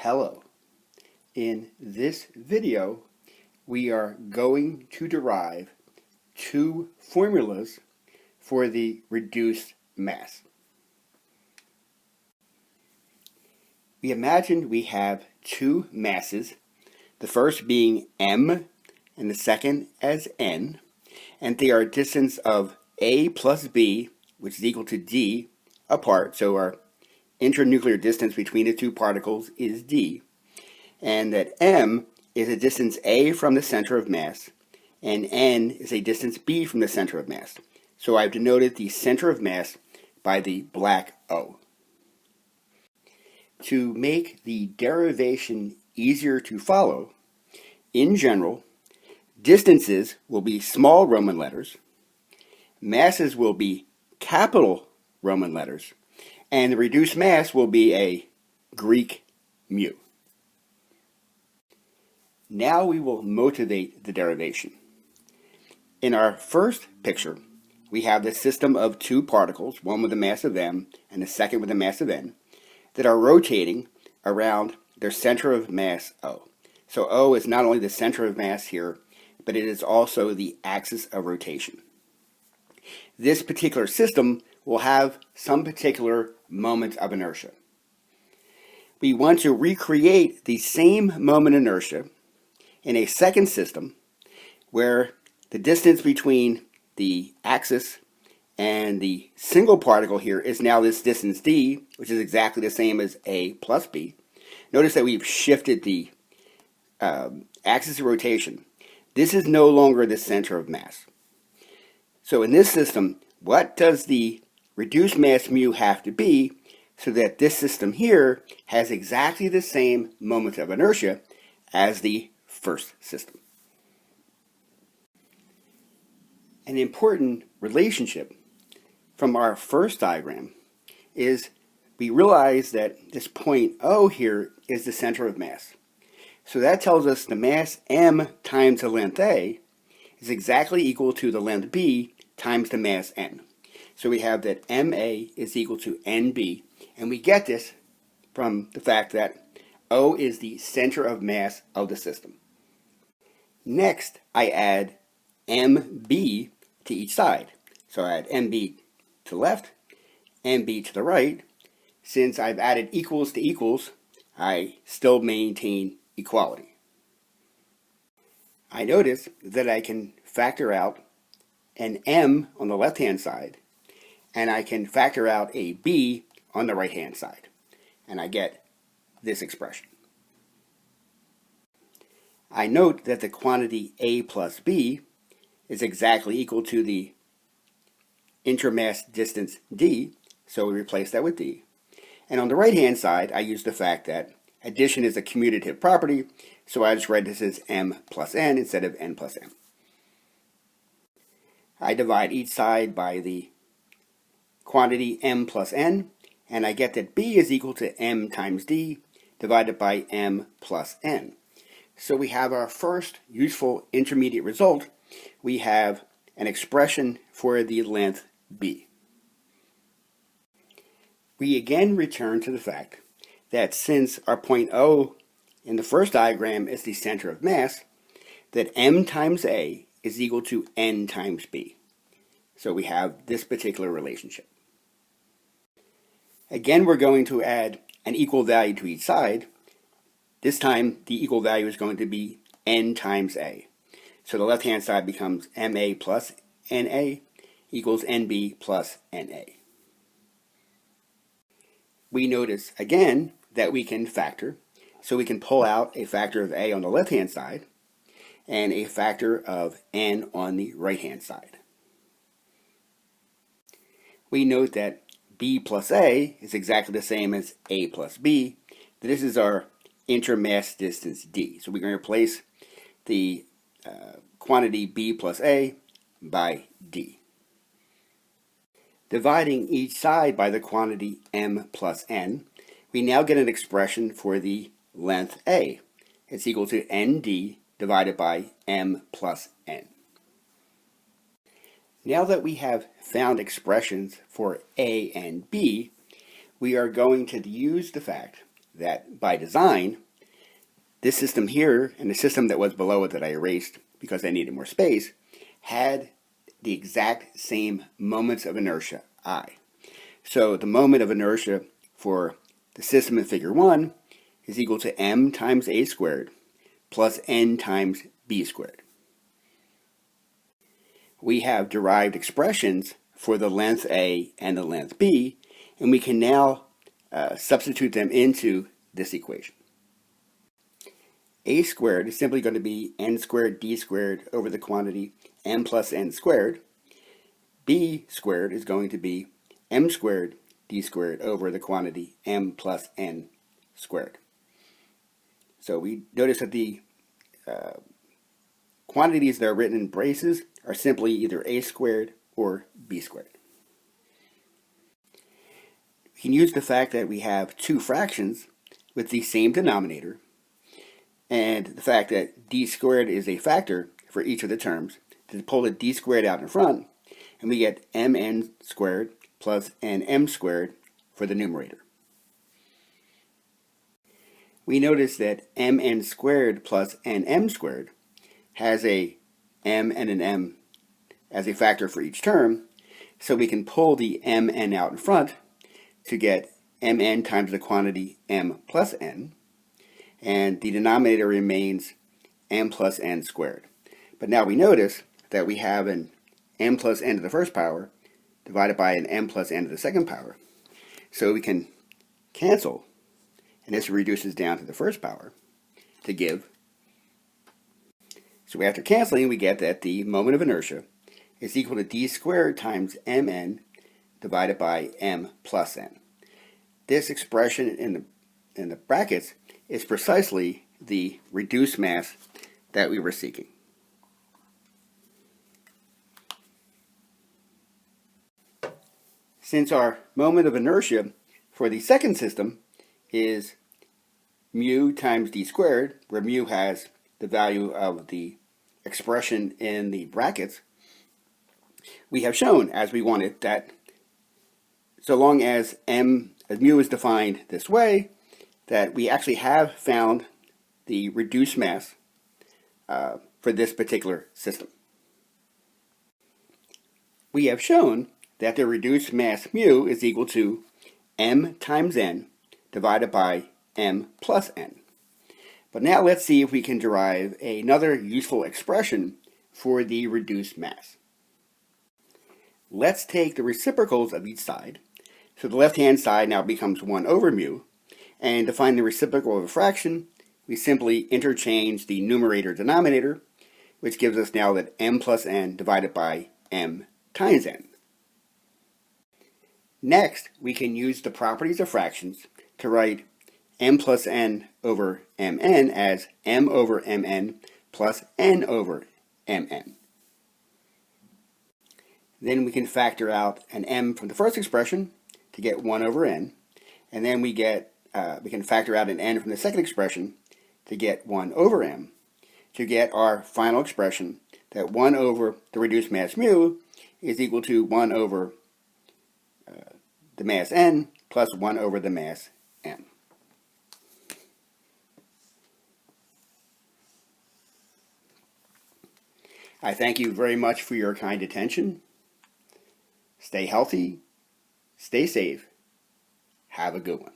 Hello. In this video, we are going to derive two formulas for the reduced mass. We imagined we have two masses, the first being m and the second as n, and they are a distance of a plus b, which is equal to d, apart, so our internuclear distance between the two particles is d, and that m is a distance a from the center of mass, and n is a distance b from the center of mass. So I've denoted the center of mass by the black O. To make the derivation easier to follow, in general, distances will be small Roman letters, masses will be capital Roman letters, and the reduced mass will be a Greek mu. Now we will motivate the derivation. In our first picture, we have the system of two particles, one with a mass of m and the second with a mass of n, that are rotating around their center of mass O. So O is not only the center of mass here, but it is also the axis of rotation. This particular system will have some particular moment of inertia. We want to recreate the same moment inertia in a second system where the distance between the axis and the single particle here is now this distance d, which is exactly the same as a plus b. Notice that we've shifted the axis of rotation. This is no longer the center of mass. So in this system, what does the reduced mass mu have to be so that this system here has exactly the same moment of inertia as the first system? An important relationship from our first diagram is we realize that this point O here is the center of mass. So that tells us the mass m times the length A is exactly equal to the length B times the mass n. So we have that MA is equal to NB, and we get this from the fact that O is the center of mass of the system. Next, I add MB to each side. So I add MB to the left, MB to the right. Since I've added equals to equals, I still maintain equality. I notice that I can factor out an m on the left-hand side, and I can factor out a b on the right-hand side, and I get this expression. I note that the quantity a plus b is exactly equal to the intermass distance d, so we replace that with d. And on the right-hand side, I use the fact that addition is a commutative property, so I just write this as m plus n instead of n plus m. I divide each side by the quantity m plus n, and I get that b is equal to m times d divided by m plus n. So we have our first useful intermediate result. We have an expression for the length b. We again return to the fact that since our point O in the first diagram is the center of mass, that m times A is equal to n times B. So we have this particular relationship. Again, we're going to add an equal value to each side. This time, the equal value is going to be n times A. So the left-hand side becomes MA plus NA equals NB plus NA. We notice, again, that we can factor. So we can pull out a factor of A on the left-hand side and a factor of N on the right-hand side. We note that B plus A is exactly the same as A plus B. This is our intermass distance D. So we're going to replace the quantity B plus A by D. Dividing each side by the quantity m plus n, we now get an expression for the length A. It's equal to nd divided by m plus n. Now that we have found expressions for A and B, we are going to use the fact that by design, this system here and the system that was below it that I erased because I needed more space had the exact same moments of inertia, I. So the moment of inertia for the system in figure 1 is equal to m times a squared plus n times b squared. We have derived expressions for the length a and the length b, and we can now substitute them into this equation. A squared is simply going to be n squared d squared over the quantity m plus n squared. B squared is going to be m squared d squared over the quantity m plus n squared. So we notice that the quantities that are written in braces are simply either a squared or b squared. We can use the fact that we have two fractions with the same denominator and the fact that d squared is a factor for each of the terms to pull the d squared out in front, and we get mn squared plus nm squared for the numerator. We notice that mn squared plus nm squared has a m and an m as a factor for each term, so we can pull the mn out in front to get mn times the quantity m plus n, and the denominator remains m plus n squared. But now we notice that we have an m plus n to the first power divided by an m plus n to the second power. So we can cancel, and this reduces down to the first power to give. So after canceling, we get that the moment of inertia is equal to d squared times mn divided by m plus n. This expression in the brackets is precisely the reduced mass that we were seeking. Since our moment of inertia for the second system is mu times d squared, where mu has the value of the expression in the brackets, we have shown, as we wanted, that so long as mu is defined this way, that we actually have found the reduced mass for this particular system. We have shown that the reduced mass mu is equal to m times n divided by m plus n. But now let's see if we can derive another useful expression for the reduced mass. Let's take the reciprocals of each side. So the left-hand side now becomes 1 over mu, and to find the reciprocal of a fraction, we simply interchange the numerator denominator, which gives us now that m plus n divided by m times n. Next, we can use the properties of fractions to write m plus n over mn as m over mn plus n over mn. Then we can factor out an m from the first expression to get 1 over n, and then we can factor out an n from the second expression to get 1 over m, to get our final expression that 1 over the reduced mass mu is equal to 1 over the mass n plus 1 over the mass m. I thank you very much for your kind attention. Stay healthy, stay safe, have a good one.